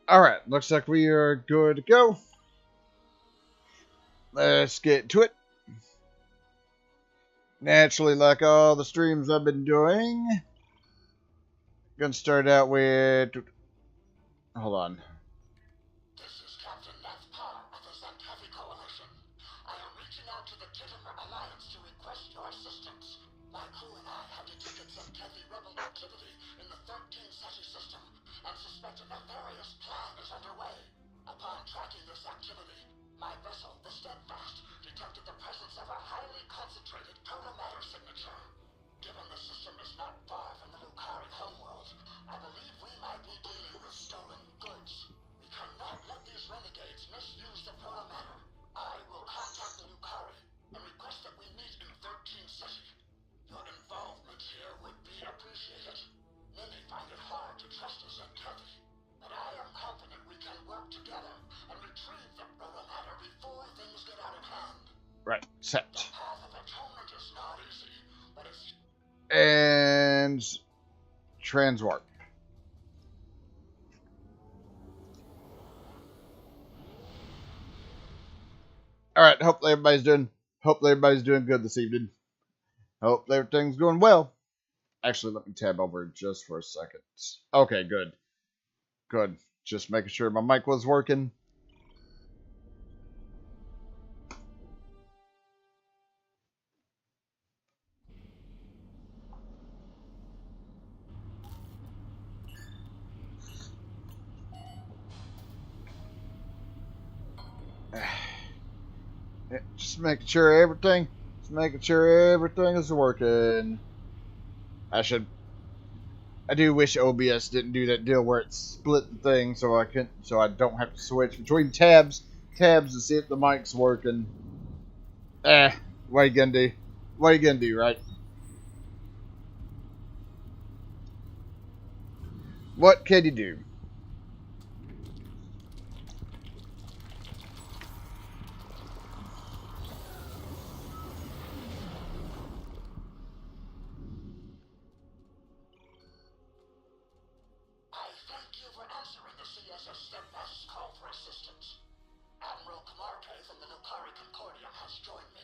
Alright, looks like we are good to go. Let's get to it. Naturally, like all the streams I've been doing, gonna start out with... Hold on. This is Captain Nath Parr of the Zantavi Coalition. I am reaching out to the Titimer Alliance to request your assistance. My crew and I have detected Zantavi rebel activity in the 13 SETI system and suspect a nefarious plan is underway. Upon tracking this activity, my vessel, the Steadfast, detected the presence of a highly concentrated protomatter signature. Given the system is not far from the Lucari homeworld, I believe we might be dealing with stolen goods. We cannot let these renegades misuse the protomatter. I will contact the Lucari and request that we meet in 13 SETI. Your involvement here would be appreciated. Many find it hard to trust us at Kevi, but I am confident we can work together and retrieve the protomatter before things get out of hand. Right, set. The path of atonement is not easy, but it's... And... Transwarp. Alright, hopefully everybody's doing good this evening. Hope everything's going well. Actually, let me tab over just for a second. Okay, good. Good. Just making sure my mic was working. Just making sure everything is working. I do wish OBS didn't do that deal where it split the thing so I don't have to switch between tabs to see if the mic's working. What you gonna do? What you gonna do, right? What can you do? I thank you for answering the CSS Steadfast's call for assistance. Admiral Camarque from the Lucari Concordia has joined me.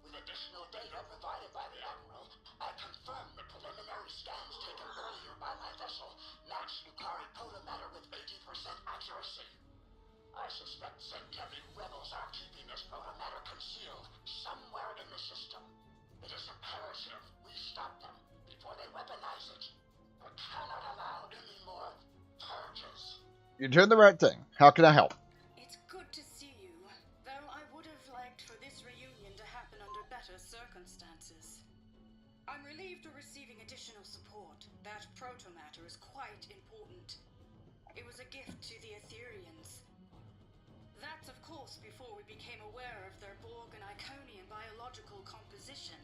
With additional data provided by the Admiral, I confirm the preliminary scans taken earlier by my vessel match Lucari protomatter with 80% accuracy. I suspect Zantavi rebels are keeping this protomatter concealed somewhere in the system. It is imperative we stop them before they weaponize it. I cannot allow any more purges. You're doing the right thing. How can I help? It's good to see you, though I would have liked for this reunion to happen under better circumstances. I'm relieved you're receiving additional support. That protomatter is quite important. It was a gift to the Aetherians. That's, of course, before we became aware of their Borg and Iconian biological composition,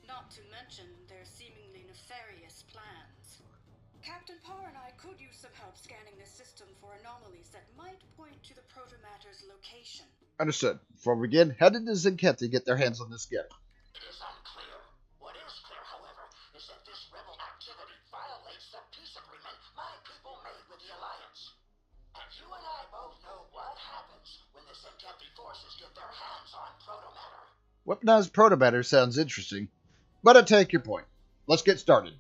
not to mention their seemingly nefarious plans. Captain Parr and I could use some help scanning the system for anomalies that might point to the protomatter's location. Understood. Before we begin, how did the Zenkethi get their hands on this gift? It is unclear. What is clear, however, is that this rebel activity violates the peace agreement my people made with the Alliance. And you and I both know what happens when the Zantavi forces get their hands on protomatter. Weaponized protomatter sounds interesting, but I take your point. Let's get started.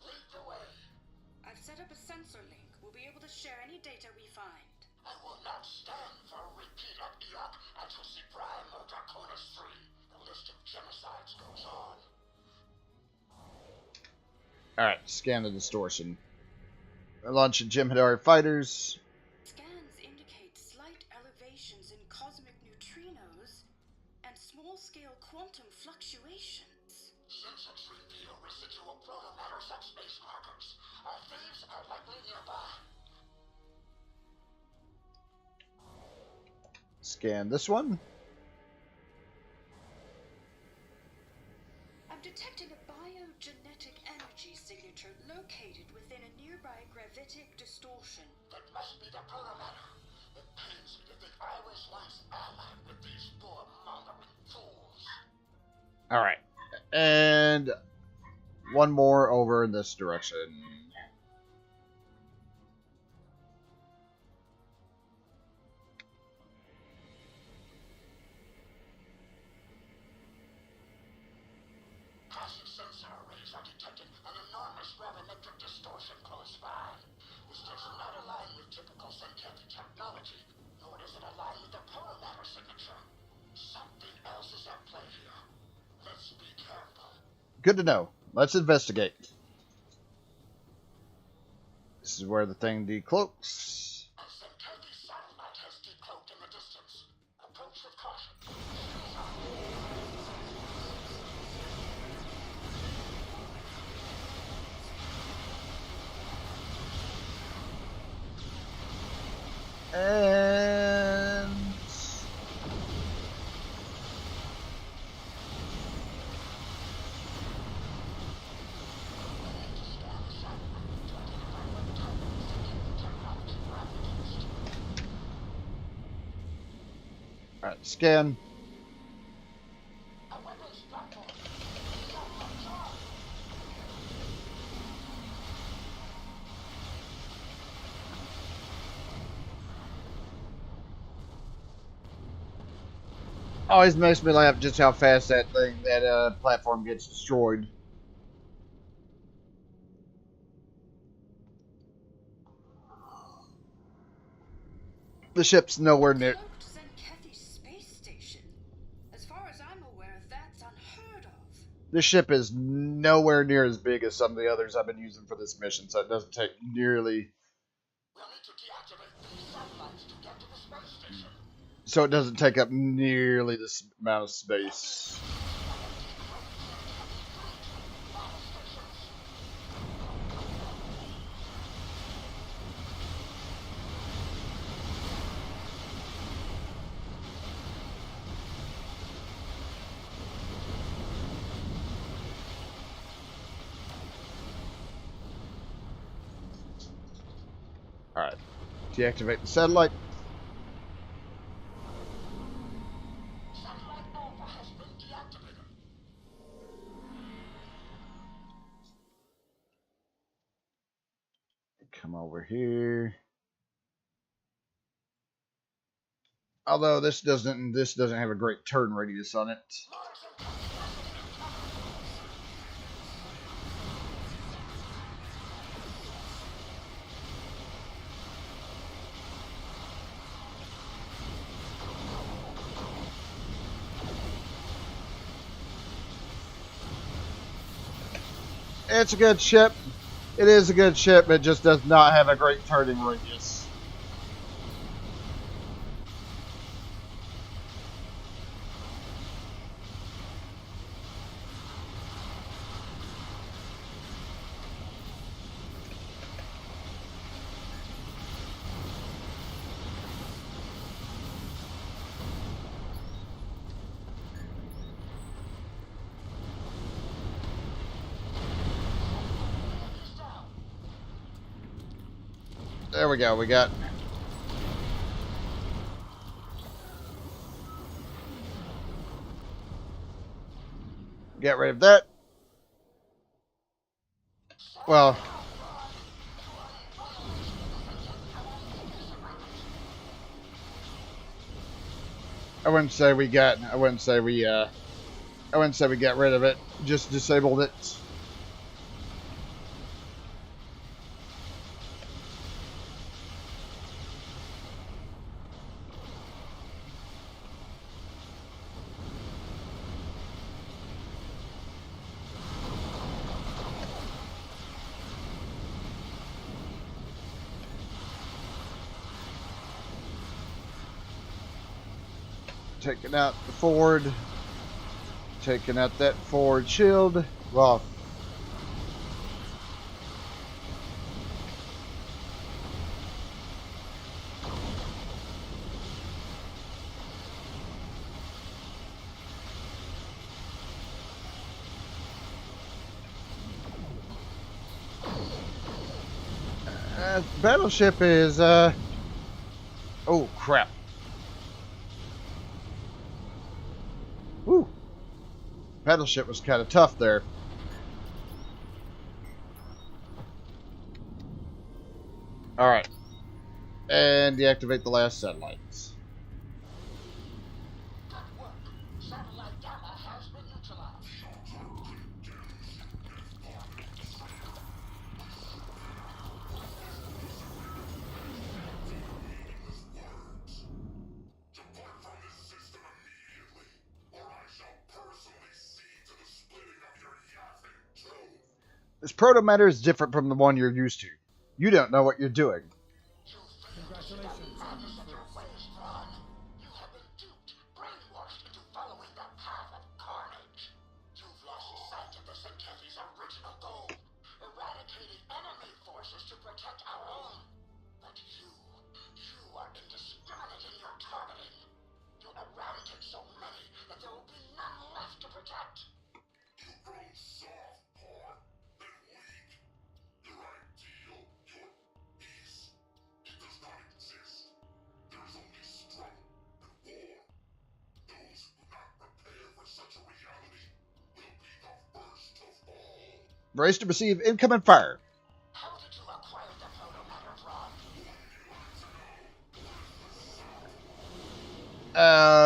Lead the way. I've set up a sensor link. We'll be able to share any data we find. I will not stand for a repeat of Eok, Atrusi Prime, or Draconis 3. The list of genocides goes on. Alright, scan the distortion. Launch Jem'Hadar fighters. Scans indicate slight elevations in cosmic neutrinos and small-scale quantum fluctuations. Since its reveal residual protomatters at space markers, our thieves are likely nearby. Scan this one. I'm detecting a biogenetic energy signature located within a nearby gravitic distortion. That must be the protomatter. It pains me to think I was once allied with these poor-mongering fools. Alright. And one more over in this direction. Good to know. Let's investigate. This is where the thing decloaks. A Centauri satellite has decloaked in the distance. Approach with caution. And all right, scan. A weapons platform. Always makes me laugh just how fast that platform gets destroyed. The ship's nowhere near. Cloaked Zenkethi space station. As far as I'm aware, that's unheard of. This ship is nowhere near as big as some of the others I've been using for this mission, so it doesn't take nearly. We'll need to deactivate these satellites to get to the space station. So it doesn't take up nearly this amount of space. Alright. Deactivate the satellite. Satellite Alpha has been deactivated. Come over here. Although this doesn't have a great turn radius on it. It's a good ship. It is a good ship. It just does not have a great turning radius. There we go. We got. Get rid of that. Well, I wouldn't say we got rid of it. Just disabled it. Taking out the forward. Taking out that forward shield. Well, battleship is oh crap. Whew. Battleship was kind of tough there. Alright. And deactivate the last satellites. Good work. Satellite Gamma has been neutralized. Depart from this system immediately, or I shall personally see to the splitting of your yacht. This protomatter is different from the one you're used to. You don't know what you're doing. Congratulations on the first. You have been duped, brainwashed into following the path of carnage. You've lost sight of the Centauri's original goal, eradicating enemy forces to protect our own. But you are indiscriminate in your targeting. You'll eradicate so many that there will be none left to protect. You've grown soft, poor, and weak. Your ideal, your peace, it does not exist. There is only struggle and war. Those who do not prepare for such a reality will be the first of all. Brace to receive incoming fire. How did you acquire the protomatter, Braun?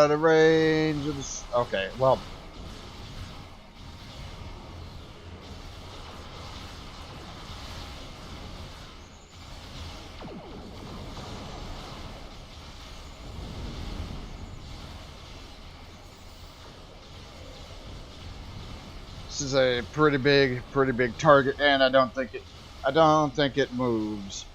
The range of this. Okay, well. This is a pretty big target, and I don't think it moves.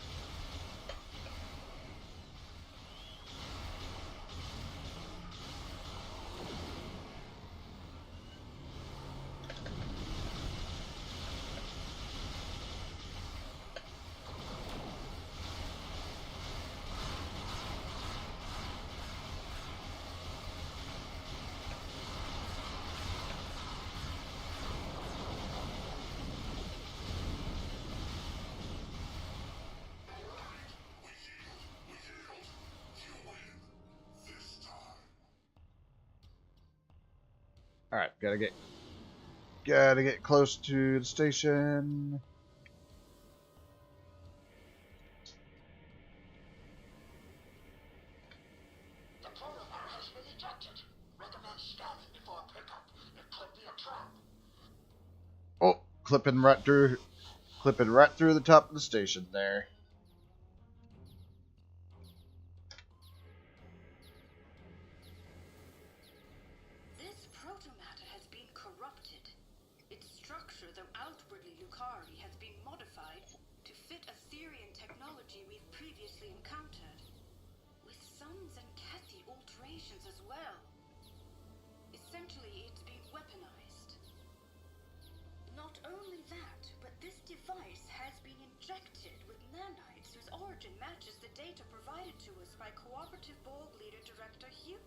All right, gotta get close to the station. The protomatter has been ejected. Recommend scanning before pickup. It could be a trap. Oh, clipping right through the top of the station there. This protomatter has been corrupted. Its structure, though outwardly Lucari, has been modified to fit Aetherian technology we've previously encountered, with some Zenkethi alterations as well. Essentially, it's been weaponized. Not only that, but this device has been injected with nanites whose origin matches the data provided to us by Cooperative Borg Leader Director Hugh.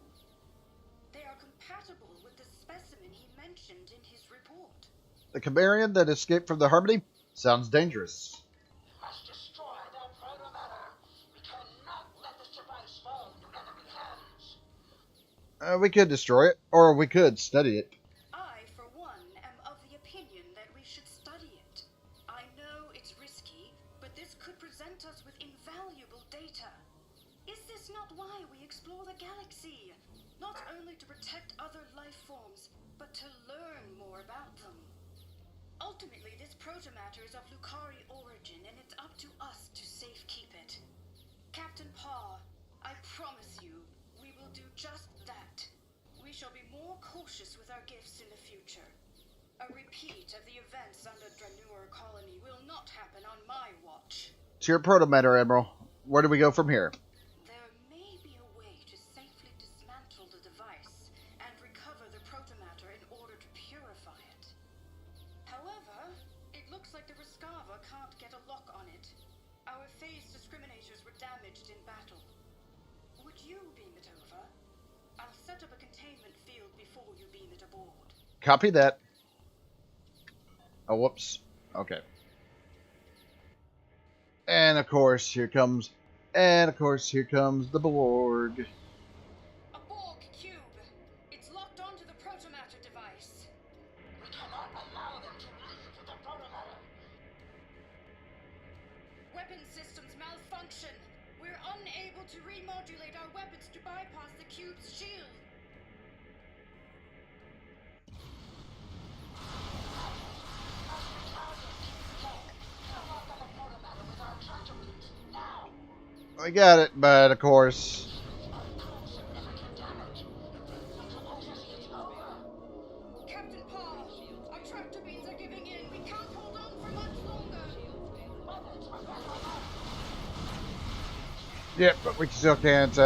They are compatible with the specimen he mentioned in his report. The Chimerian that escaped from the Harmony sounds dangerous. We must destroy their protomatter. We cannot let this device fall into enemy hands. We could destroy it, or we could study it. I, for one, am of the opinion that we should study it. I know it's risky, but this could present us with invaluable data. Is this not why we explore the galaxy? Not only to protect other life forms, but to learn more about them. Ultimately, this protomatter is of Lucari origin, and it's up to us to safekeep it. Captain Parr, I promise you, we will do just that. We shall be more cautious with our gifts in the future. A repeat of the events under Dranur Colony will not happen on my watch. To your protomatter, Admiral. Where do we go from here? There may be a way to safely dismantle the device and recover the protomatter in order to purify it. However, it looks like the Rescava can't get a lock on it. Our phase discriminators were damaged in battle. Would you beam it over? I'll set up a containment field before you beam it aboard. Copy that. Oh, whoops. Okay. And of course, here comes the Borg. A Borg cube! It's locked onto the protomatter device. We cannot allow them to leave with the protomatter. Weapon systems malfunction. We're unable to remodulate our weapons to bypass the cube's shield. I got it, but of course. Captain Paul, our tractor beams are giving in. We can't hold on for much Yeah, but we still can't.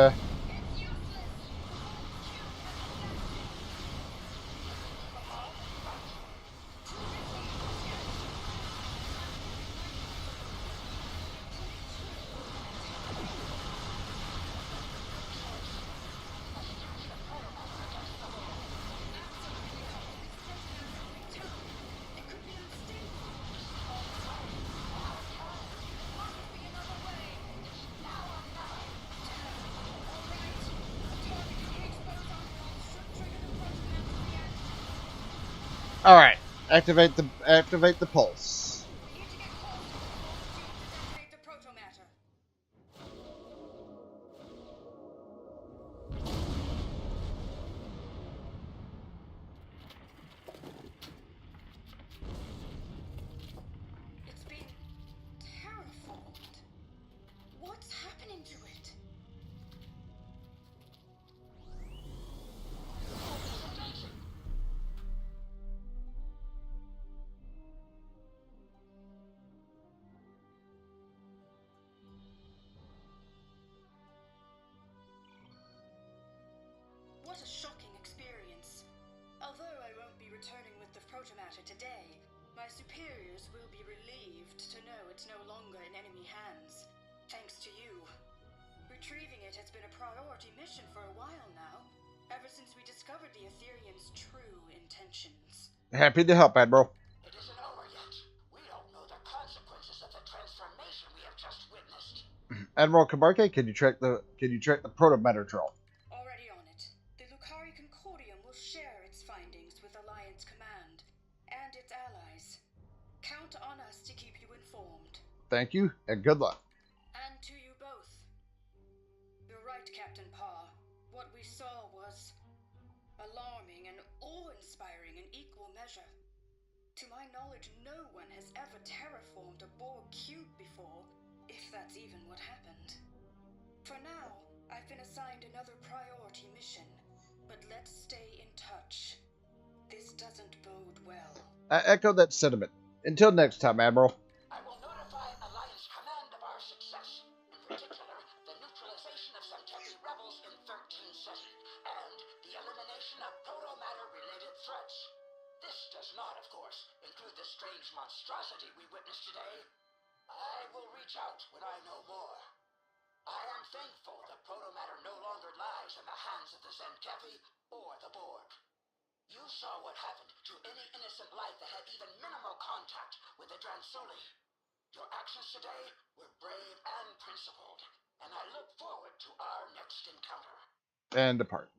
All right, activate the pulse. We need to get closer to the pulse tube to detonate the protomatter. It's been terraformed. What's happening to it? What a shocking experience. Although I won't be returning with the protomatter today, my superiors will be relieved to know it's no longer in enemy hands. Thanks to you. Retrieving it has been a priority mission for a while now, ever since we discovered the Ethereum's true intentions. Happy to help, Admiral. It isn't over yet. We don't know the consequences of the transformation we have just witnessed. Admiral Kabarke, can you track the protomatter trail? Already on it. The Lucari Concordium will share its findings with Alliance Command and its allies. Count on us to keep you informed. Thank you, and good luck. And to you both. You're right, Captain Parr. What we saw was alarming and awe-inspiring in equal measure. To my knowledge, no one has ever terraformed a Borg cube before, if that's even what happened. For now, I've been assigned another priority mission, but let's stay in touch. This doesn't bode well. I echo that sentiment. Until next time, Admiral. I will notify Alliance Command of our success, in particular, the neutralization of some Tempi rebels in 13 Ceti, and the elimination of protomatter-related threats. This does not, of course, include the strange monstrosity we witnessed today. I will reach out when I know more. I am thankful the protomatter no longer lies in the hands of the Zenkevi or the Borg. You saw what happened to any innocent life that had even minimal contact with the Dransuli. Your actions today were brave and principled, and I look forward to our next encounter. And depart.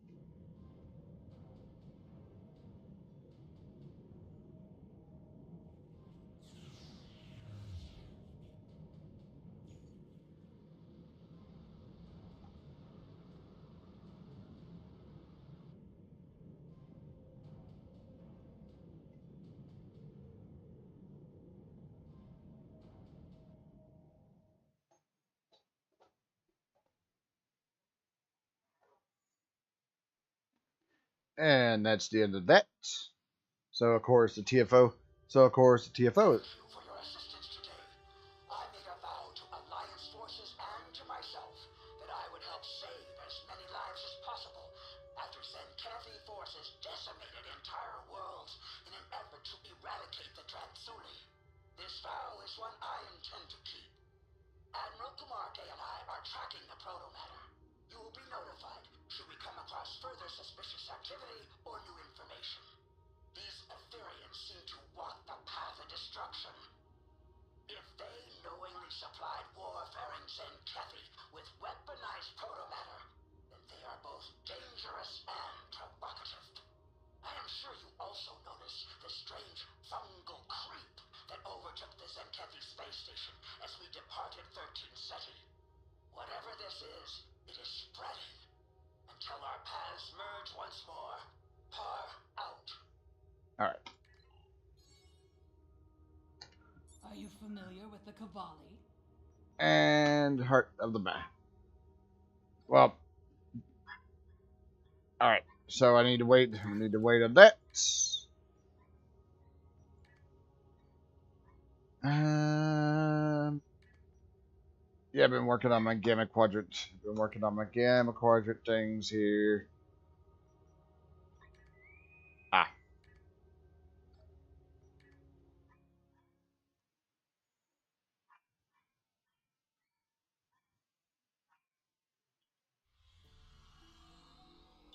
And that's the end of that. So of course the TFO. Thank you for your assistance today. I made a vow to Alliance forces and to myself that I would help save as many lives as possible after Zenkevi forces decimated entire worlds in an effort to eradicate the Dransuli. This vow is one I intend to keep. Admiral Kamarke and I are tracking the protomatter. You will be notified should we come across further suspicious activity or new information. These Ethereans seem to walk the path of destruction. If they knowingly supplied warfaring Zenkevi with weaponized protomatter, then they are both dangerous and provocative. I am sure you also noticed the strange fungal creep that overtook the Zenkevi space station as we departed 13 Ceti. Whatever this is, it is spreading. Until our paths merge once more. Parr out. Alright. Are you familiar with the Cavalli? And Heart of the Bat. Well. Alright. So I need to wait. I need to wait on that. Yeah, I've been working on my gamma quadrant. Been working on my gamma quadrant things here. Ah.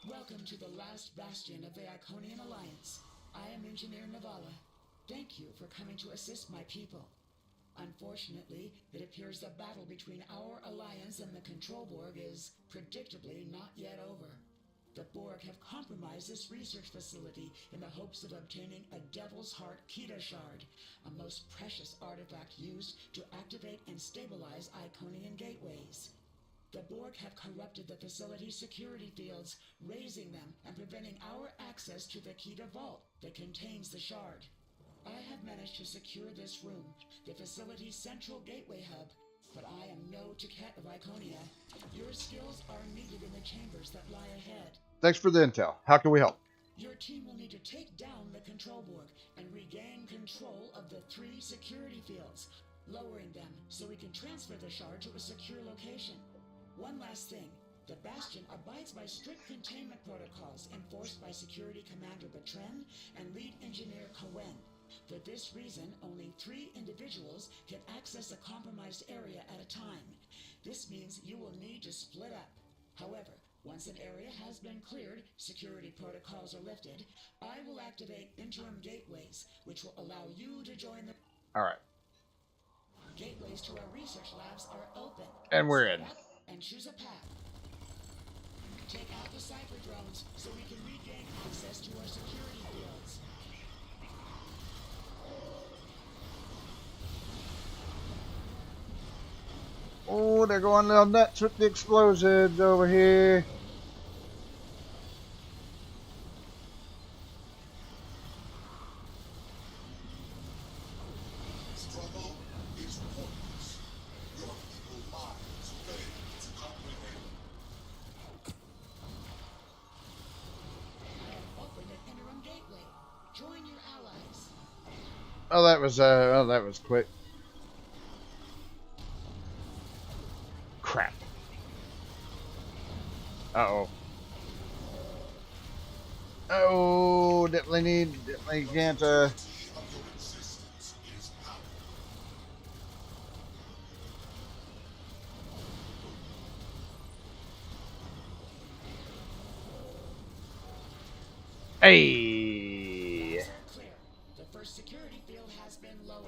Welcome to the last bastion of the Iconian Alliance. I am Engineer Navala. Thank you for coming to assist my people. Unfortunately, it appears the battle between our alliance and the Control Borg is, predictably, not yet over. The Borg have compromised this research facility in the hopes of obtaining a Devil's Heart Kita Shard, a most precious artifact used to activate and stabilize Iconian gateways. The Borg have corrupted the facility's security fields, raising them and preventing our access to the Kita Vault that contains the shard. I have managed to secure this room, the facility's central gateway hub, but I am no Ticket of Iconia. Your skills are needed in the chambers that lie ahead. Thanks for the intel. How can we help? Your team will need to take down the Control Borg and regain control of the 3 security fields, lowering them so we can transfer the shard to a secure location. One last thing. The Bastion abides by strict containment protocols enforced by Security Commander Bertrand and Lead Engineer Cohen. For this reason, only 3 individuals can access a compromised area at a time. This means you will need to split up. However, once an area has been cleared, security protocols are lifted, I will activate interim gateways, which will allow you to join the... Alright. Gateways to our research labs are open. And we're Split in. up and choose a path. Take out the cipher drones so we can regain access to our security fields. Oh, they're going little nuts with the explosions over here. Struggle is pointless. Your evil minds fail to comprehend. I have opened an interim gateway. Join your allies. Oh, that was quick. Crap. Uh-oh. Oh, definitely can't, Of your existence is power. Hey! All clear. The first security field has been lowered.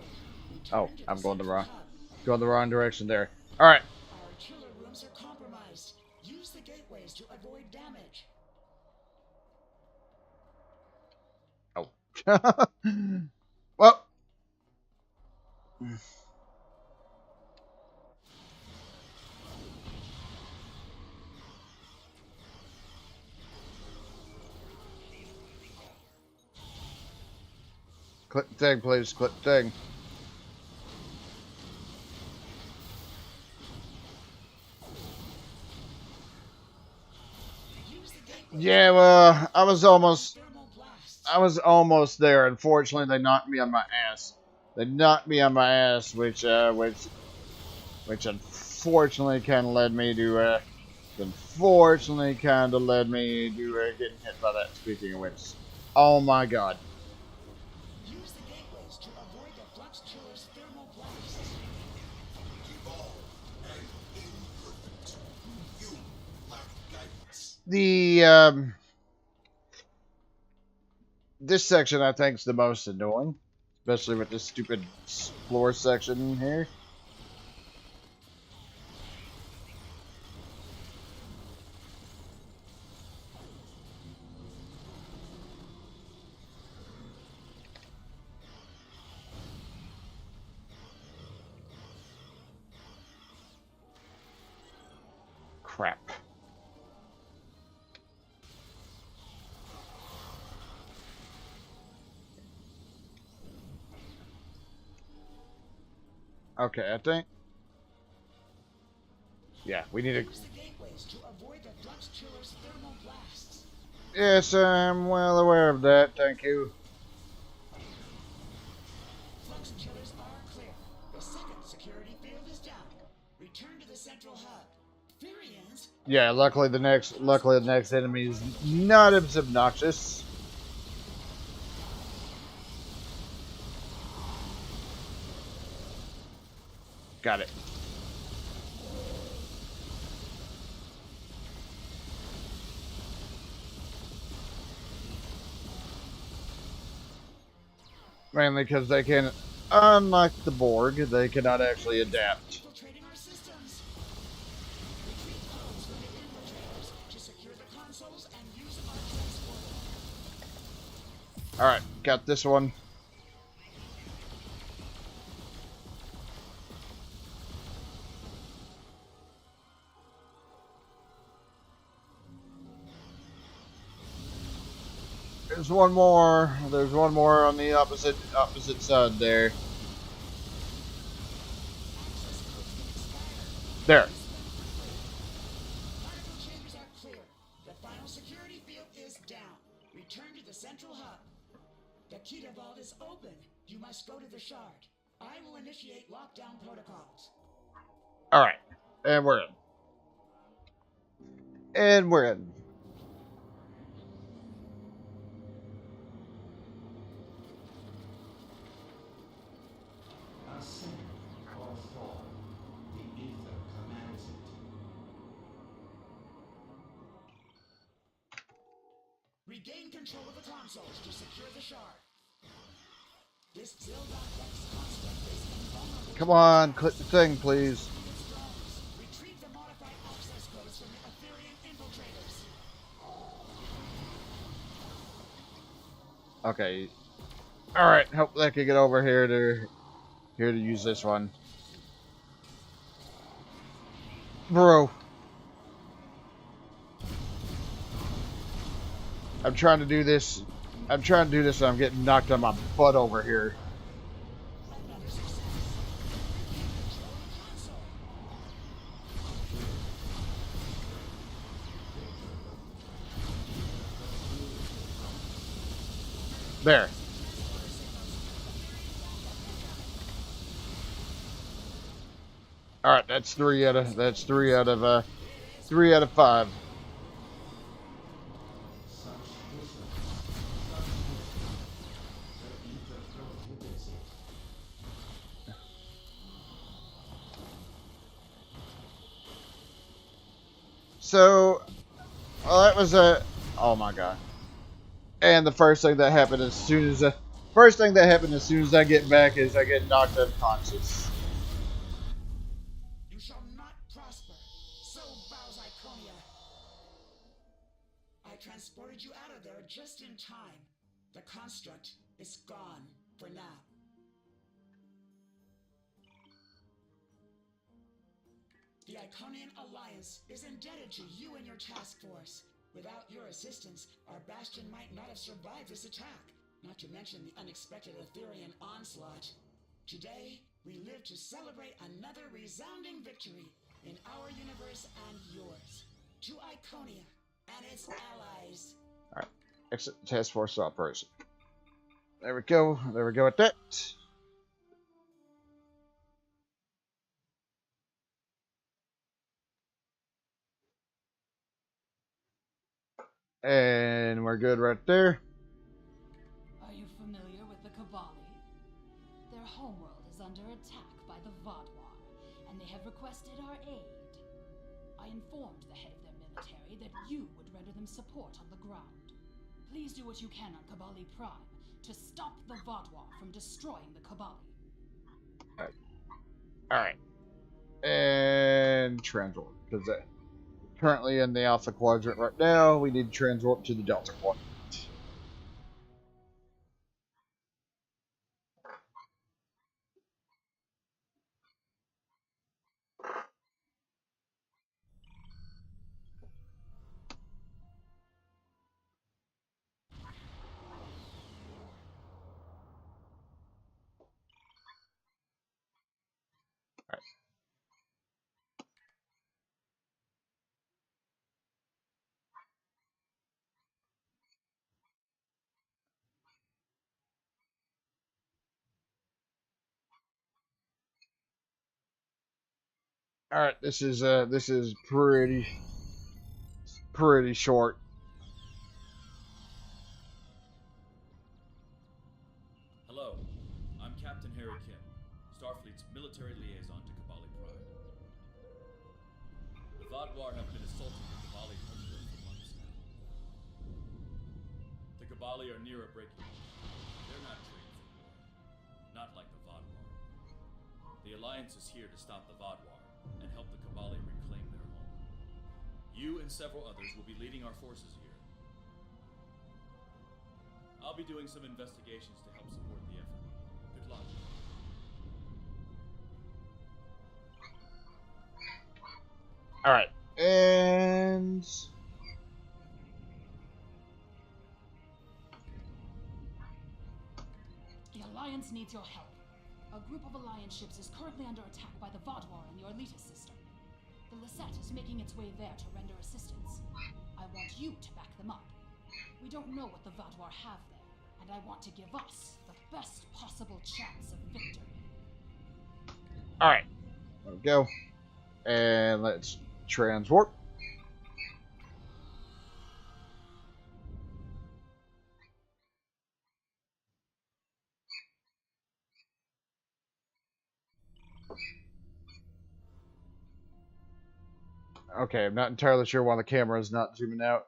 Oh, Return to I'm going the central wrong, hub. going the wrong direction there. Alright. Our chiller rooms are compromised. Use the gateways to avoid damage. Oh. Well. Click the thing, please. Click the thing. Use the gateways Yeah, well, I was almost thermal blasts. there. Unfortunately, they knocked me on my ass. They knocked me on my ass, which unfortunately kind of led me to, getting hit by that. Speaking of which, oh my god. Use the gateways to avoid the flux chiller's thermal blasts. Evolved and imperfect. You lack guidance. This section I think is the most annoying, especially with this stupid floor section here. Crap. Okay, I think. Yeah, we need to. Use the gateways to avoid the flux chiller's thermal blasts. Yes, I'm well aware of that. Thank you. Flux chillers are clear. The second security field is down. Return to Yeah, luckily the next enemy is not as obnoxious. Got it. Mainly because they can, unlike the Borg, they cannot actually adapt. Infiltrating our systems. Retrieve codes from the infiltrators to secure the consoles and use our transporter. Alright, got this one. There's one more. There's one more on the opposite side there. There. Particle chambers are clear. The final security field is down. Return to the central hub. The Kita vault is open. You must go to the shard. I will initiate lockdown protocols. Alright. And we're in. And we're in. Ascend or fall. The ether commands it. Regain control of the consoles to secure the shard. This Zildon-X construct is invulnerable. Come on, click the thing, please. Retrieve the modified access codes from the Ethereum infiltrators. Okay. Alright, hopefully I can get over here to use this one. Bro. I'm trying to do this and I'm getting knocked on my butt over here. Another success. Regain control of the console. There. Alright, that's three out of 5. So, well, that was a. Oh my god! And the first thing that happened as soon as I get back is I get knocked unconscious. You shall not prosper. So vows Iconia. I transported you out of there just in time. The construct is gone for now. The Iconian Alliance is indebted to you and your task force. Without your assistance, our Bastion might not have survived this attack, not to mention the unexpected Etherean onslaught. Today, we live to celebrate another resounding victory in our universe and yours. To Iconia and its allies. Alright, exit task force operation. There we go with that. And we're good right there. Are you familiar with the Kavali? Their homeworld is under attack by the Vodwar, and they have requested our aid. I informed the head of their military that you would render them support on the ground. Please do what you can on Kabali Prime to stop the Vodwar from destroying the Kabali. Alright. And transport. Because currently in the Alpha Quadrant right now, we need to transport to the Delta Quadrant. Alright, this is pretty pretty short. Hello, I'm Captain Harry Kim, Starfleet's military liaison to Kabali Prime. The Vaadwaur have been assaulting the Kabali homeworld for months now. The Kabali are near a breaking point. They're not trained for war. Not like the Vaadwaur. The Alliance is here to stop the Vaadwaur and help the Kabali reclaim their home. You and several others will be leading our forces here. I'll be doing some investigations to help support the effort. Good luck. Alright. And... The Alliance needs your help. A group of Alliance ships is currently under attack by the Vaadwaur and your Elita system. The Lisette is making its way there to render assistance. I want you to back them up. We don't know what the Vaadwaur have there, and I want to give us the best possible chance of victory. Alright. There we go. And let's transwarp. Okay, I'm not entirely sure why the camera is not zooming out.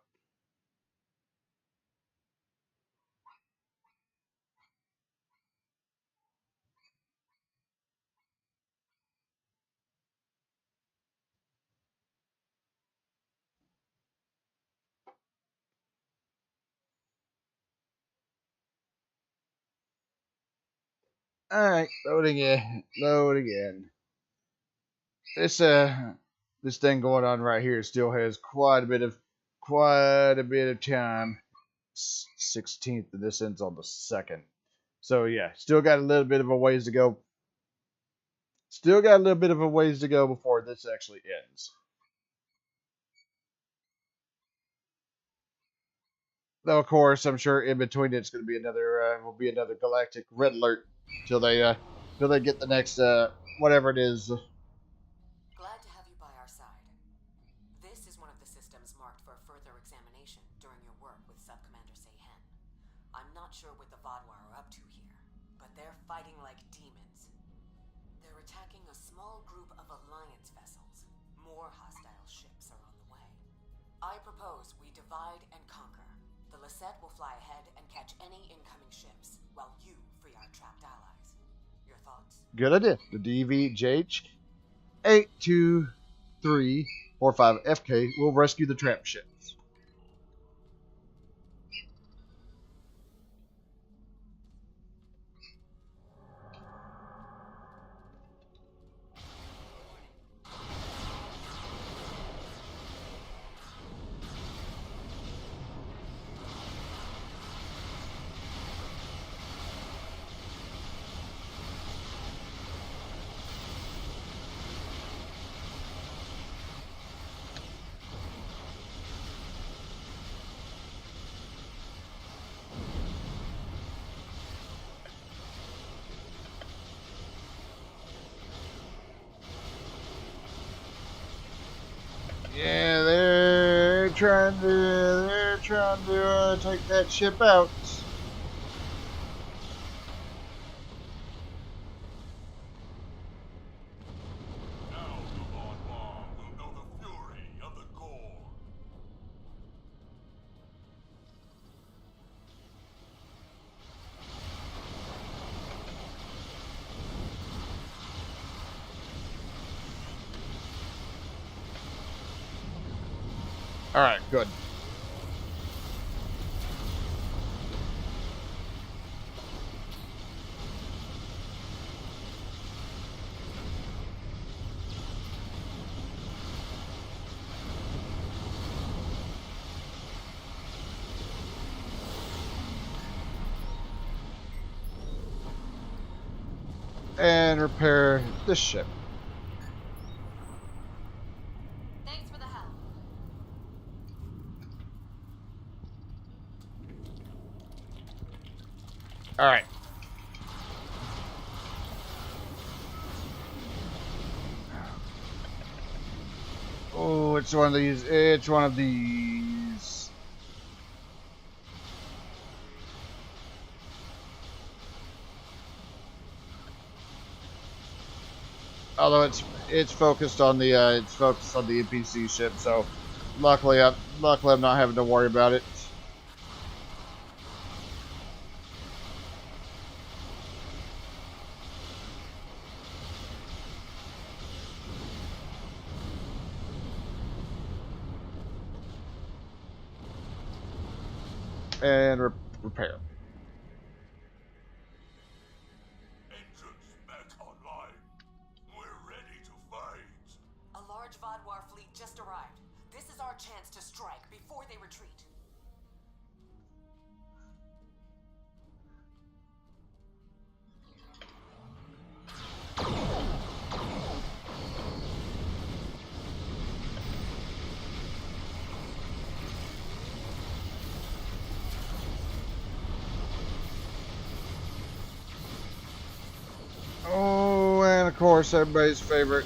Alright, loading in. Loading in. This thing going on right here still has quite a bit of time. 16th, and this ends on the 2nd. So yeah, still got a little bit of a ways to go. Still got a little bit of a ways to go before this actually ends. Though of course, I'm sure in between it's going to be another galactic red alert till they get the next whatever it is. Glad to have you by our side. This is one of the systems marked for further examination during your work with Subcommander Seyhen. I'm not sure what the Vaadwaur are up to here, but they're fighting like demons. They're attacking a small group of Alliance vessels. More hostile ships are on the way. I propose we divide and conquer. The Lisette will fly ahead and catch any incoming ships, while you free our trapped allies. Your thoughts? Good idea. The DVJH 82345 FK will rescue the trap ships. Yeah, they're trying to take that ship out. Now the Vaadwaur will know the fury of the Gorn. All right, good. And repair this ship. Thanks for the help. All right. Oh, Which one of these? It's one of these. Although it's focused on the NPC ship, so luckily I'm not having to worry about it. And repair. Engines back online. We're ready to fight. A large Vodwar fleet just arrived. This is our chance to strike before they retreat. Oh, and of course, everybody's favorite.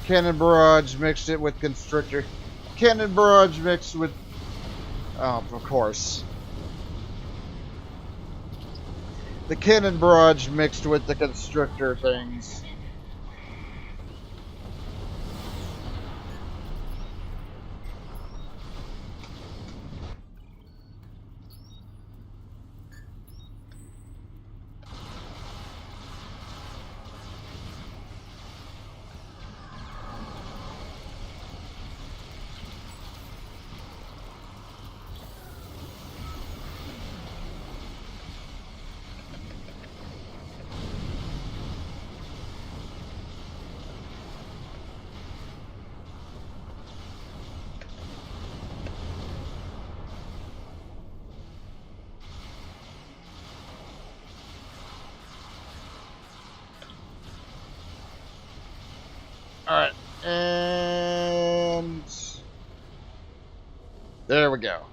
Cannon Barrage mixed it with Constrictor. Cannon Barrage mixed with... Oh, of course. The Cannon Barrage mixed with the Constrictor things. Alright, and... There we go.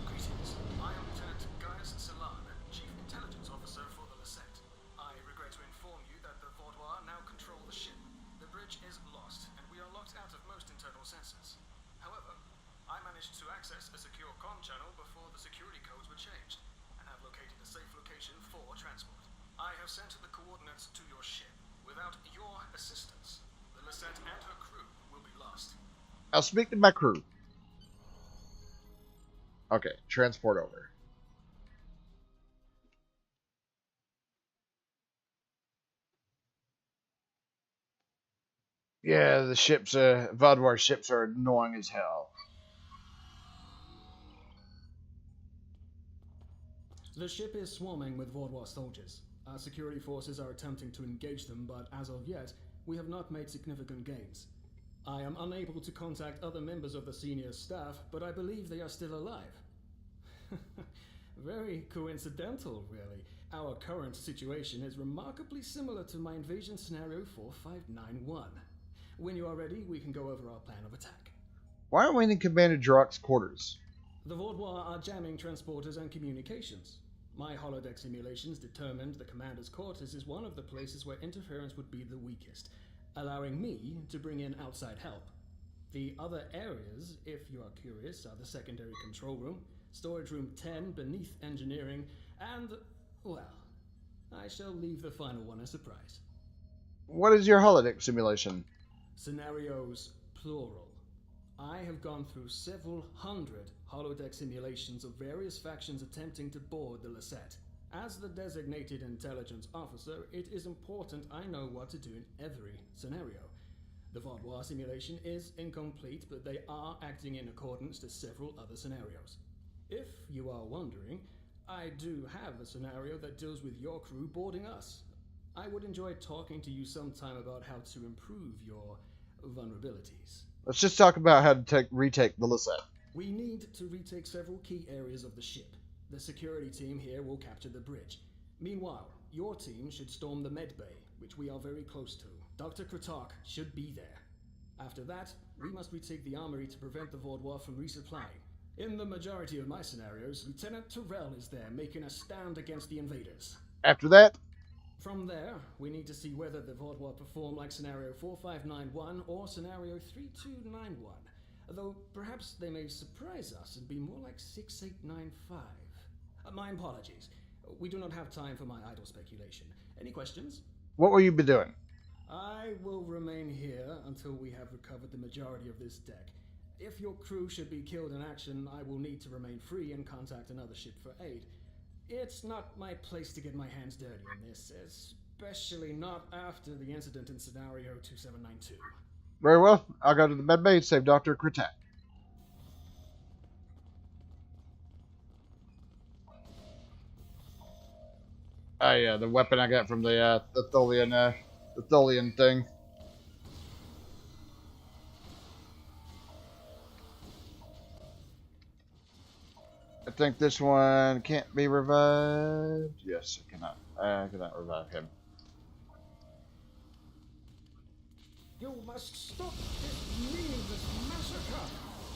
Greetings. I am Lieutenant Gaius Salan, Chief Intelligence Officer for the Lasette. I regret to inform you that the Vaudois now control the ship. The bridge is lost, and we are locked out of most internal sensors. However, I managed to access a secure comm channel before the security codes were changed, and have located a safe location for transport. I have sent the coordinates to your ship. Without your assistance, the Lasette and her crew will be lost. I'll speak to my crew. Okay, transport over. Yeah, the ships, Vodwar ships are annoying as hell. The ship is swarming with Vaudois soldiers. Our security forces are attempting to engage them, but as of yet, we have not made significant gains. I am unable to contact other members of the senior staff, but I believe they are still alive. Very coincidental, really. Our current situation is remarkably similar to my invasion scenario 4591. When you are ready, we can go over our plan of attack. Why are we in Commander Drock's quarters? The Vaudois are jamming transporters and communications. My holodeck simulations determined the commander's quarters is one of the places where interference would be the weakest, allowing me to bring in outside help. The other areas, if you are curious, are the secondary control room, storage room 10 beneath engineering, and, well, I shall leave the final one a surprise. What is your holodeck simulation? Scenarios, plural. I have gone through several hundred holodeck simulations of various factions attempting to board the Lasette. As the designated intelligence officer, it is important I know what to do in every scenario. The Vaudois simulation is incomplete, but they are acting in accordance to several other scenarios. If you are wondering, I do have a scenario that deals with your crew boarding us. I would enjoy talking to you sometime about how to improve your vulnerabilities. Let's just talk about how to retake the Lasette. We need to retake several key areas of the ship. The security team here will capture the bridge. Meanwhile, your team should storm the med bay, which we are very close to. Dr. Kratok should be there. After that, we must retake the armory to prevent the Vaudois from resupplying. In the majority of my scenarios, Lieutenant Tyrell is there making a stand against the invaders. After that? From there, we need to see whether the Vaudois perform like Scenario 4591 or Scenario 3291. Though perhaps they may surprise us and be more like 6895. My apologies. We do not have time for my idle speculation. Any questions? What will you be doing? I will remain here until we have recovered the majority of this deck. If your crew should be killed in action, I will need to remain free and contact another ship for aid. It's not my place to get my hands dirty in this, especially not after the incident in Scenario 2792. Very well. I'll go to the medbay and save Dr. Kritak. Oh yeah, the weapon I got from the Tholian thing. I think this one can't be revived. Yes, I cannot. I cannot revive him. You must stop this meaningless massacre!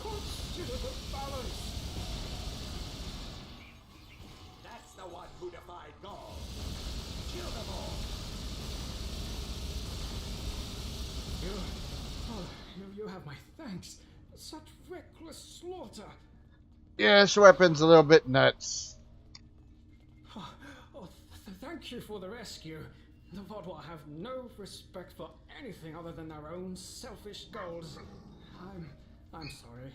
Consider the balance! That's the one who defied Gaul. Kill them all. You have my thanks. Such reckless slaughter. Yeah, this weapon's a little bit nuts. Thank you for the rescue. The Vaudois have no respect for anything other than their own selfish goals. I'm sorry,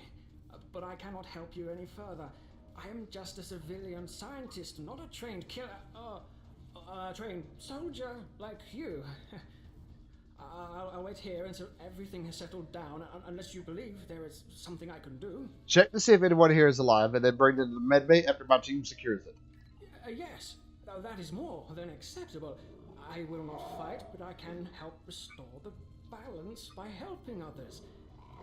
but I cannot help you any further. I am just a civilian scientist, not a trained killer, a trained soldier like you. I'll wait here until everything has settled down, unless you believe there is something I can do. Check to see if anyone here is alive, and then bring them to the medbay after my team secures it. Yes, that is more than acceptable. I will not fight, but I can help restore the balance by helping others.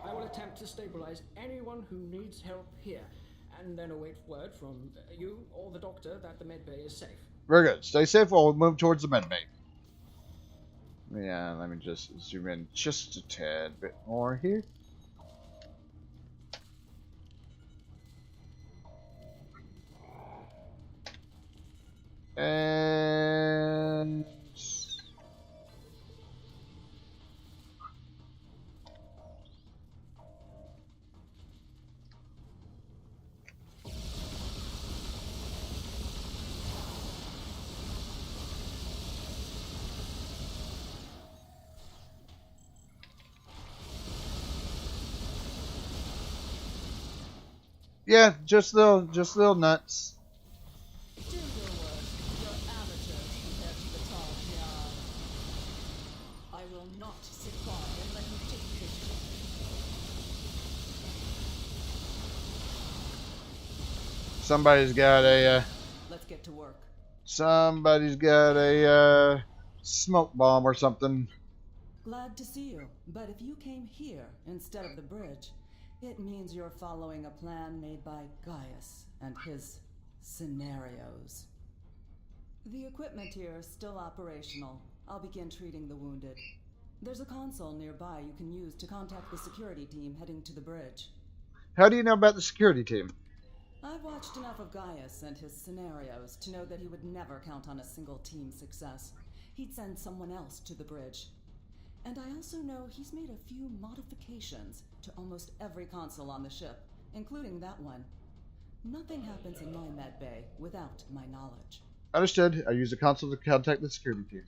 I will attempt to stabilize anyone who needs help here, and then await word from you or the doctor that the medbay is safe. Very good. Stay safe while we move towards the medbay. Yeah, let me just zoom in just a tad bit more here. And yeah, just little nuts. Do your worst. You're amateurs compared to the top yard. I will not sit by and let you take this ship. Somebody's got a Let's get to work. smoke bomb or something. Glad to see you, but if you came here instead of the bridge, it means you're following a plan made by Gaius and his scenarios. The equipment here is still operational. I'll begin treating the wounded. There's a console nearby you can use to contact the security team heading to the bridge. How do you know about the security team? I've watched enough of Gaius and his scenarios to know that he would never count on a single team success. He'd send someone else to the bridge. And I also know he's made a few modifications to almost every console on the ship, including that one. Nothing happens in my medbay without my knowledge. Understood. I use the console to contact the security team.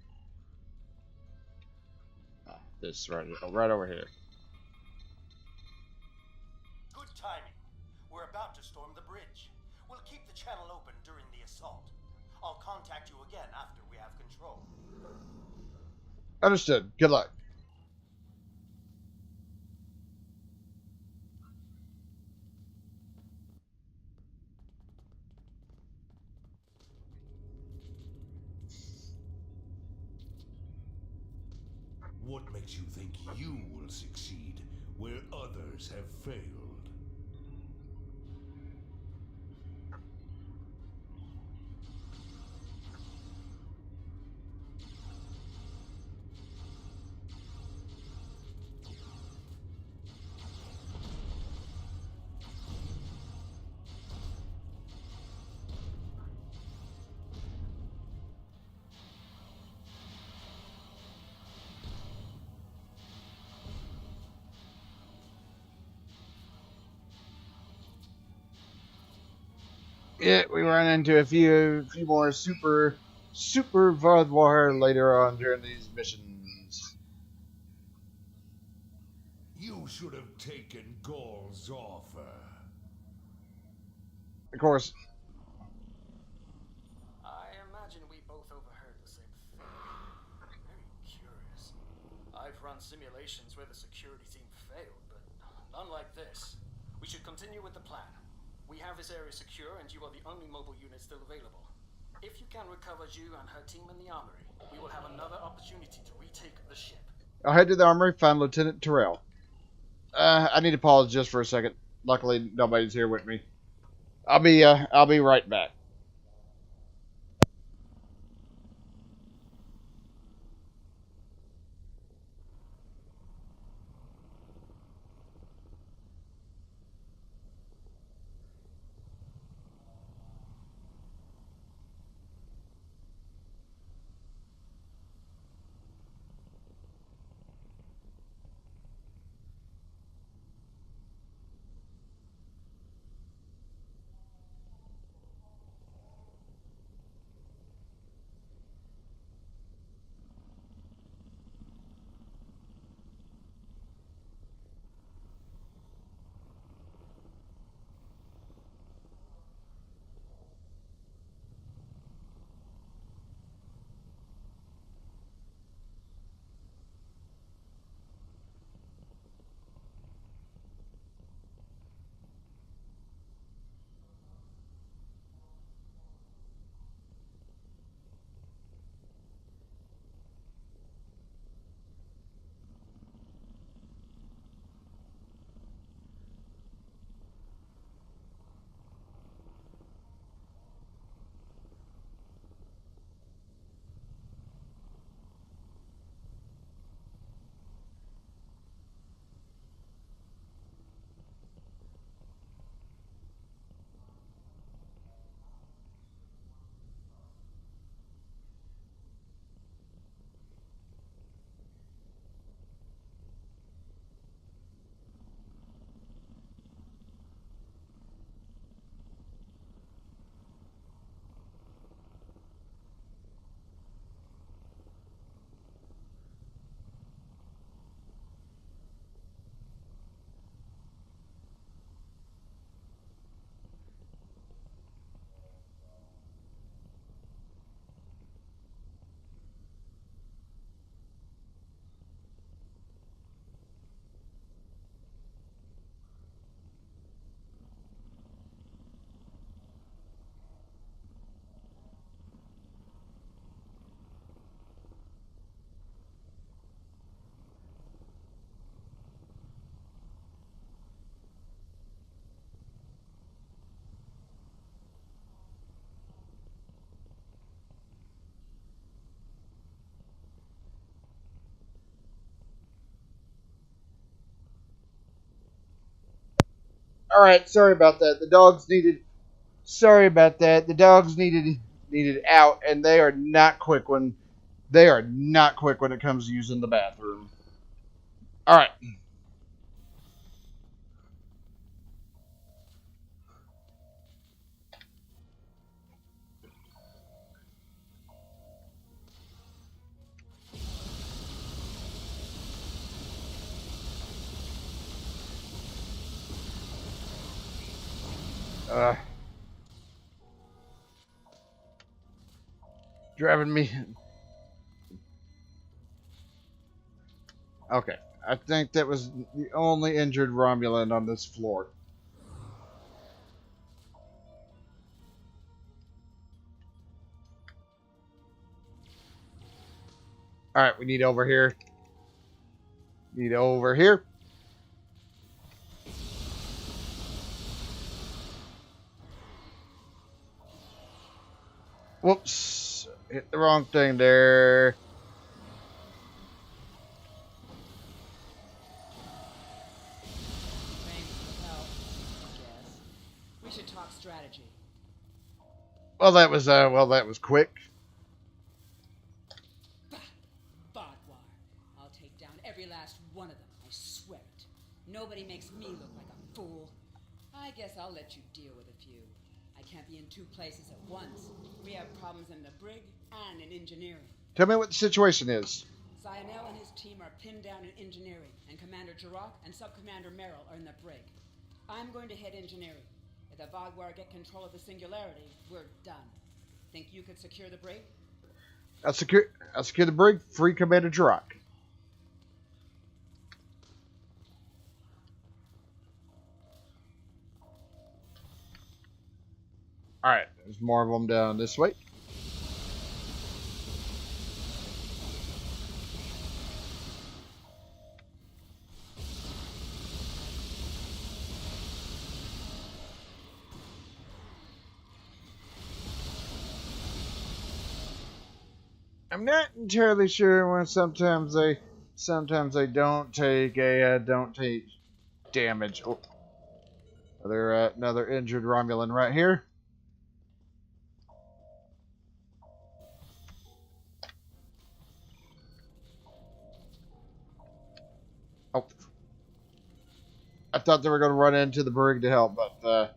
This right over here. Good timing. We're about to storm the bridge. We'll keep the channel open during the assault. I'll contact you again after we have control. Understood. Good luck. What makes you think you will succeed where others have failed? Yeah, we run into a few more super Vaadwaur later on during these missions. You should have taken Gaul's offer. Of course, I imagine we both overheard the same thing. Very curious. I've run simulations where the security team failed, but none like this. We should continue with the plan. We have this area secure, and you are the only mobile unit still available. If you can recover Zhu and her team in the armory, we will have another opportunity to retake the ship. I'll head to the armory, find Lieutenant Terrell. I need to pause just for a second. Luckily, nobody's here with me. I'll be right back. All right, sorry about that. The dogs needed. Sorry about that. The dogs needed out, and they are not quick when it comes to using the bathroom. All right. Driving me. Okay, I think that was the only injured Romulan on this floor. All right, we need over here. Need over here. Whoops. Hit the wrong thing there. Thanks for the help, I guess. We should talk strategy. Well, that was quick. Vaadwaur. I'll take down every last one of them, I swear it. Nobody makes me look like a fool. I guess I'll let you deal with a few. I I can't be in two places at once. We have problems in the brig and in engineering. Tell me what the situation is. Zionel and his team are pinned down in engineering, and Commander Jirok and Sub-Commander Merrill are in the brig. I'm going to head engineering. If the Vaadwaur get control of the Singularity, we're done. Think you could secure the brig? I'll secure the brig. Free Commander Jirok. Alright, there's more of them down this way. I'm not entirely sure when sometimes they don't take damage. Oh. Another injured Romulan right here. Oh. I thought they were going to run into the brig to help, but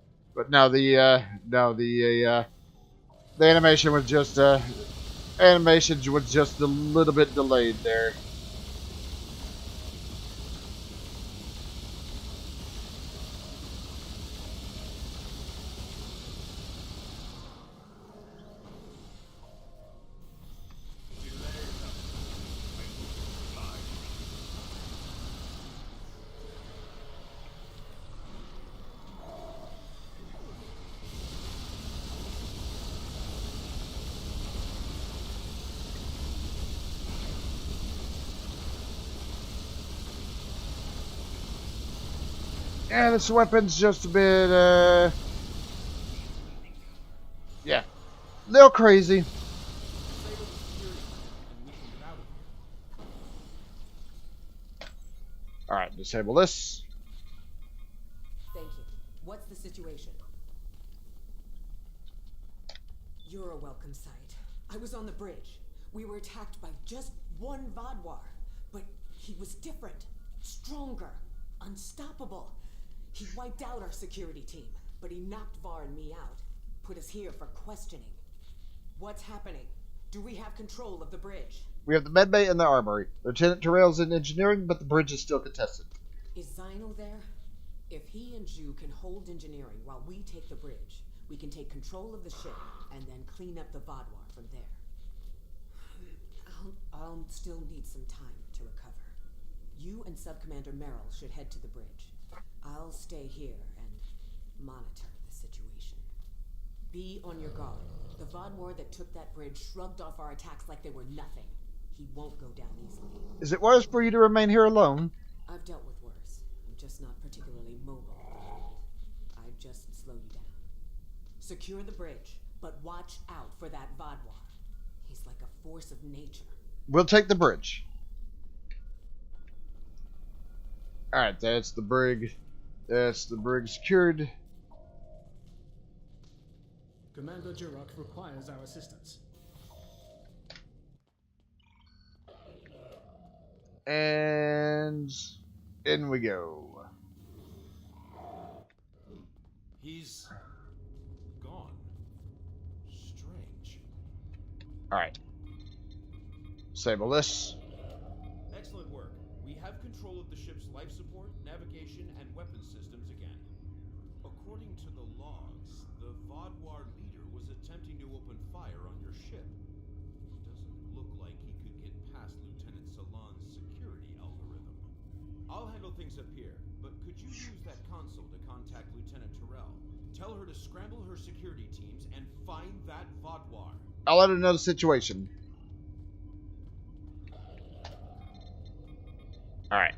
no, the animation was just a little bit delayed there. Yeah, this weapon's just a bit, yeah, a little crazy. Alright, disable this. Thank you. What's the situation? You're a welcome sight. I was on the bridge. We were attacked by just one Vaadwaur, but he was different, stronger, unstoppable. He wiped out our security team, but he knocked Var and me out. Put us here for questioning. What's happening? Do we have control of the bridge? We have the medbay and the armory. Lieutenant Terrell's in engineering, but the bridge is still contested. Is Zyno there? If he and Ju can hold engineering while we take the bridge, we can take control of the ship and then clean up the Vaadwaur from there. I'll still need some time to recover. You and Sub-Commander Merrill should head to the bridge. I'll stay here and monitor the situation. Be on your guard. The Vaadwaur that took that bridge shrugged off our attacks like they were nothing. He won't go down easily. Is it wise for you to remain here alone? I've dealt with worse. I'm just not particularly mobile. I'd just slow you down. Secure the bridge, but watch out for that Vaadwaur. He's like a force of nature. We'll take the bridge. Alright, that's the brig. That's the brig secured. Commander Jirok requires our assistance. And in we go. He's gone. Strange. Alright. Disable this. Excellent work. We have control of the ship's life support, navigation, and weapon systems again. According to the logs, the Vaadwaur leader was attempting to open fire on your ship. Doesn't look like he could get past Lieutenant Salon's security algorithm. I'll handle things up here, but could you use that console to contact Lieutenant Terrell? Tell her to scramble her security teams and find that Vaadwaur. I'll let her know the situation. Alright.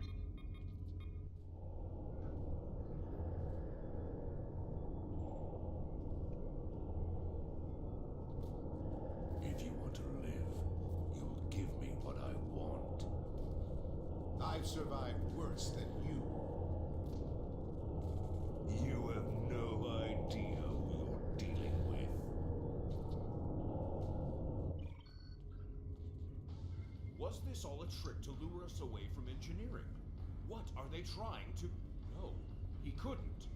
If you want to live, you'll give me what I want. I've survived worse than you. You have no idea who you're dealing with. Was this all a trick to lure us away from engineering? What are they trying to... No, he couldn't.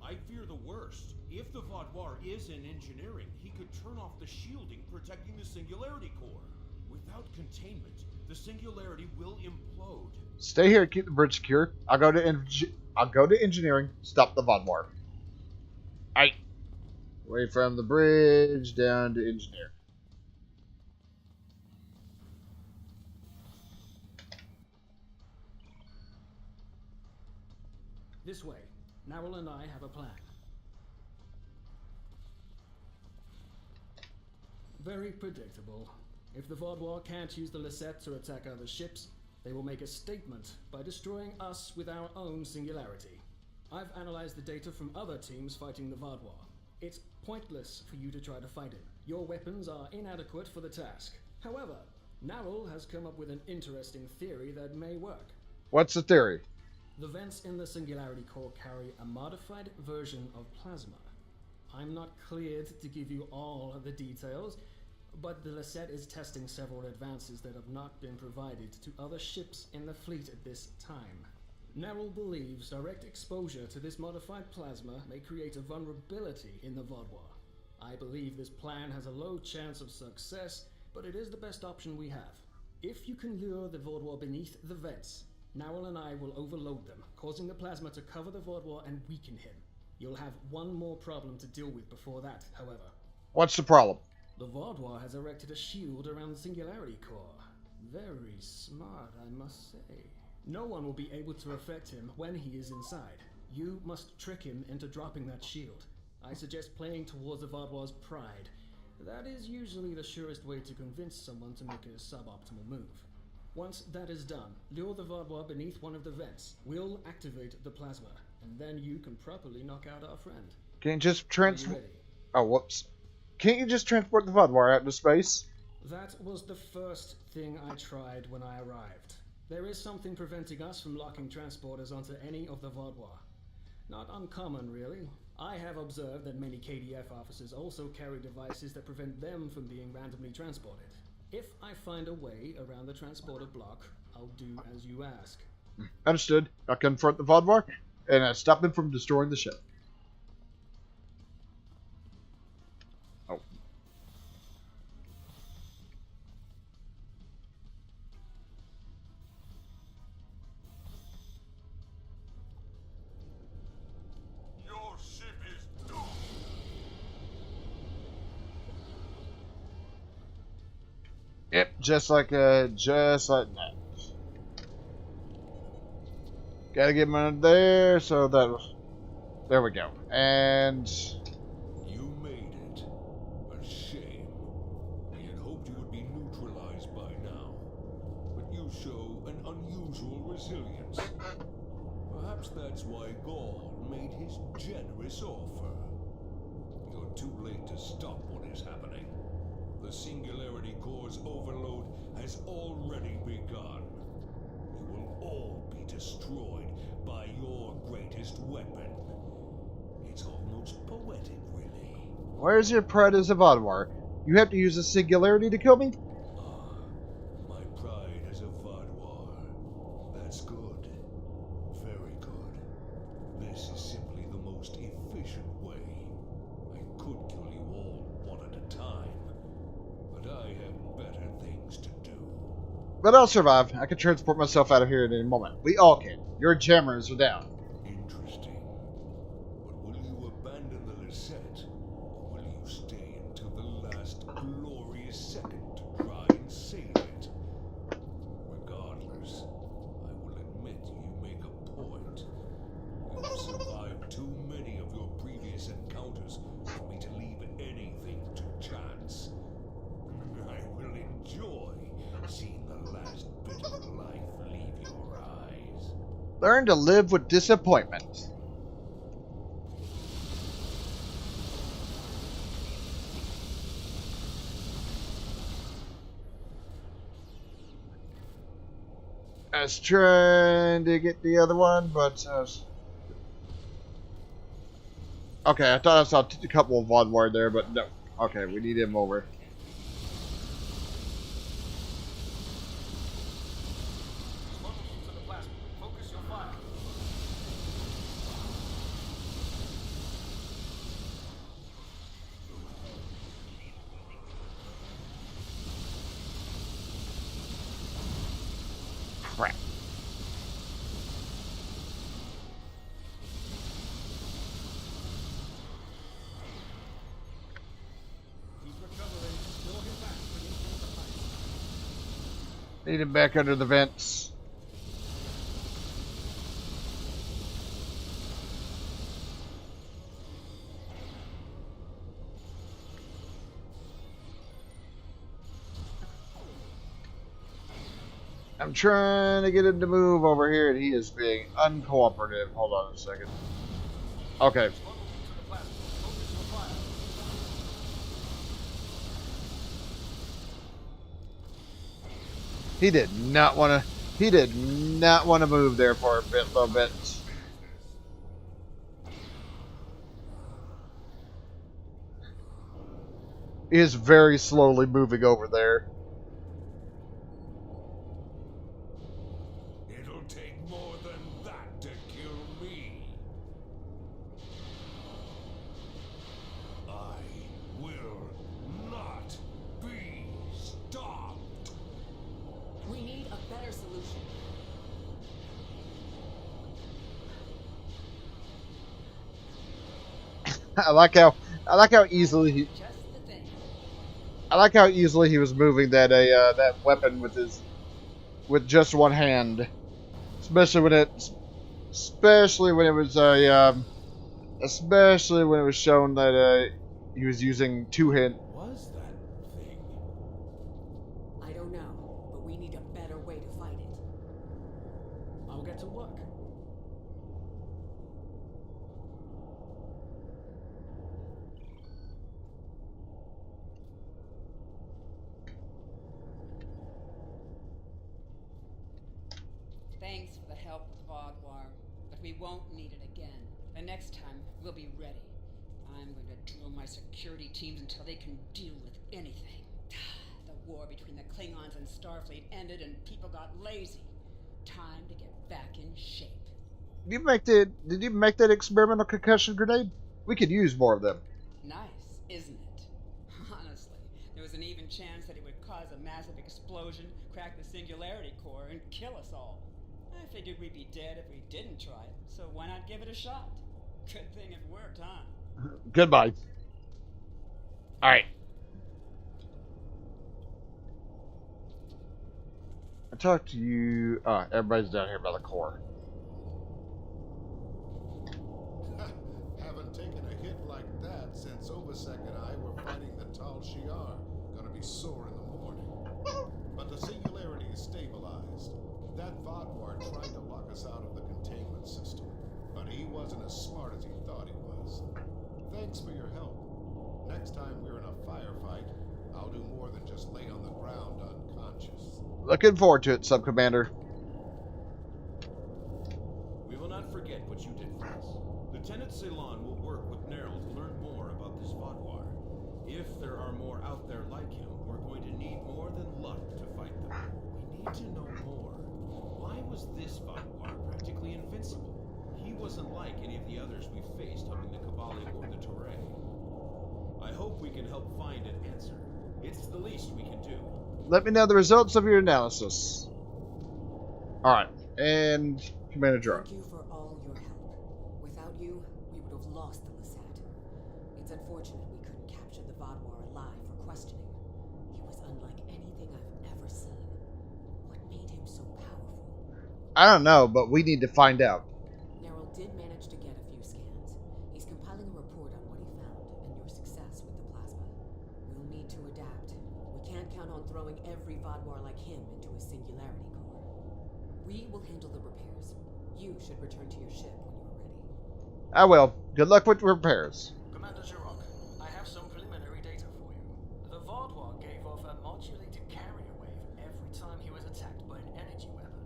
I fear the worst. If the Vaadwaur is in engineering, he could turn off the shielding protecting the Singularity Core. Without containment, the Singularity will implode. Stay here, keep the bridge secure. I'll go to engineering. Stop the Vaadwaur. Aight. Away from the bridge, down to engineer. This way. Narwhal and I have a plan. Very predictable. If the Vaadwaur can't use the Lisette to attack other ships, they will make a statement by destroying us with our own singularity. I've analyzed the data from other teams fighting the Vaadwaur. It's pointless for you to try to fight it. Your weapons are inadequate for the task. However, Narwhal has come up with an interesting theory that may work. What's the theory? The vents in the Singularity Core carry a modified version of plasma. I'm not cleared to give you all of the details, but the Lisette is testing several advances that have not been provided to other ships in the fleet at this time. Narwhal believes direct exposure to this modified plasma may create a vulnerability in the Vaadwaur. I believe this plan has a low chance of success, but it is the best option we have. If you can lure the Vaadwaur beneath the vents, Narwhal and I will overload them, causing the plasma to cover the Vaadwaur and weaken him. You'll have one more problem to deal with before that, however. What's the problem? The Vaadwaur has erected a shield around the Singularity Core. Very smart, I must say. No one will be able to affect him when he is inside. You must trick him into dropping that shield. I suggest playing towards the Vaadwaur's pride. That is usually the surest way to convince someone to make a suboptimal move. Once that is done, lure the Vaadwaur beneath one of the vents. We'll activate the plasma, and then you can properly knock out our friend. Can't you just transport... Oh, whoops. Can't you just transport the Vaadwaur out into space? That was the first thing I tried when I arrived. There is something preventing us from locking transporters onto any of the Vaadwaur. Not uncommon, really. I have observed that many KDF officers also carry devices that prevent them from being randomly transported. If I find a way around the transporter block, I'll do as you ask. Understood. I'll confront the Vaadwaur and stop him from destroying the ship. Oh. Your ship is doomed. Yep, just like that. Gotta get him under there, so that was... There we go. And... You made it. A shame. We had hoped you would be neutralized by now. But you show an unusual resilience. Perhaps that's why Gaul made his generous offer. You're too late to stop what is happening. The Singularity Core's overload has already begun. You will all be destroyed by your greatest weapon. It's almost poetic, really. Where's your pride as a Vaadwaur? You have to use a Singularity to kill me? My pride as a Vaadwaur. That's good. Very good. This is simply the most efficient way. I could kill you all one at a time, but I have better things to do. But I'll survive. I can transport myself out of here at any moment. We all can. Your jammers are down. Interesting. But will you abandon the Lisette, or will you stay until the last glorious second to try and save it? Regardless, I will admit you make a point. You've survived too many of your previous encounters for me to leave anything to chance. I will enjoy seeing the last bit of life leave your eyes. Learn to live with disappointment. I was trying to get the other one, but okay, I thought I saw a couple of Vaadwaur there, but no. Okay, we need him over. Need him back under the vents. I'm trying to get him to move over here, and he is being uncooperative. Hold on a second. Okay. He did not want to. He did not want to move there for a little bit. He is very slowly moving over there. It'll take more than that to kill me. I will not be stopped. We need a better solution. I like how easily he. I like how easily he was moving that that weapon with just one hand, especially when it was shown that he was using two hand. Was that thing? I don't know, but we need a better way to fight it. I'll get to work. Thanks for the help with Vaadwaur, but we won't need it again. The next time, we'll be ready. I'm going to drill my security teams until they can deal with anything. The war between the Klingons and Starfleet ended and people got lazy. Time to get back in shape. Did you make that experimental concussion grenade? We could use more of them. Nice, isn't it? Honestly, there was an even chance that it would cause a massive explosion, crack the singularity core, and kill us all. I figured we'd be dead if we didn't try it, so why not give it a shot? Good thing it worked, huh? Goodbye. Alright. I talked to you. Everybody's down here by the core. Haven't taken a hit like that since Obasek and I were fighting the Tal Shiar. Gonna be sore in the morning. But the singularity is stabilized. That Vaadwaur tried to lock us out of the containment system, but he wasn't as smart as he thought he was. Thanks for your help. Next time we're in a firefight, I'll do more than just lay on the ground unconscious. Looking forward to it, Sub-Commander. We will not forget what you did for us. Lieutenant Ceylon will work with Nerl to learn more about this Vaadwaur. If there are more out there like him, we're going to need more than luck to fight them. We need to know more. Why was this Vaadwaur practically invincible? He wasn't like any of the others we faced helping the Kabali or the Toray. I hope we can help find an answer. It's the least we can do. Let me know the results of your analysis. Alright, and Commander Jarrah. Thank you for all your help. Without you, we would have lost the Lasat. It's unfortunate we couldn't capture the Vaadwaur alive for questioning. He was unlike anything I've ever seen. What made him so powerful? I don't know, but we need to find out. Nerl did manage to get a few scans. He's compiling a report on what he found and your success with the plasma. We'll need to adapt. We can't count on throwing every Vaadwaur like him into a singularity core. We will handle the repairs. You should return to your ship when you're ready. I will. Good luck with repairs. Commander Jirok, I have some preliminary data for you. The Vaadwaur gave off a modulated carrier wave every time he was attacked by an energy weapon.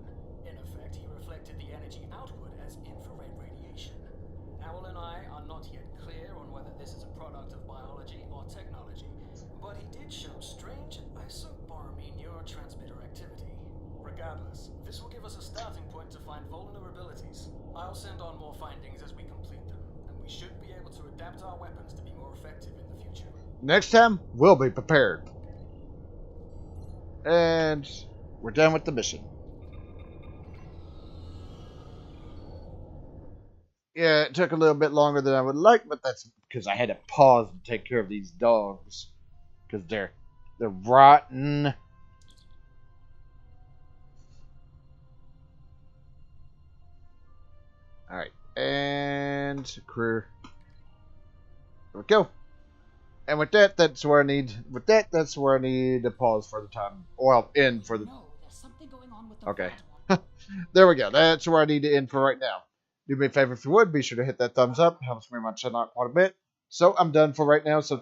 In effect, he reflected the energy outward as infrared radiation. Owl and I are not yet clear on whether this is a product of biology or technology, but he did show strange isoboromine neurotransmitter activity. Regardless, this will give us a starting point to find vulnerabilities. I'll send on more findings as we complete them, and we should be able to adapt our weapons to be more effective in the future. Next time, we'll be prepared. And we're done with the mission. Yeah, it took a little bit longer than I would like, but that's because I had to pause to take care of these dogs. Because they're rotten. and career. There we go. And with that, that's where I need. With that, that's where I need to pause for the time. Well, end for the. No, there's something going on with the Okay. There we go. That's where I need to end for right now. Do me a favor if you would. Be sure to hit that thumbs up. Helps me much out quite a bit. So I'm done for right now. So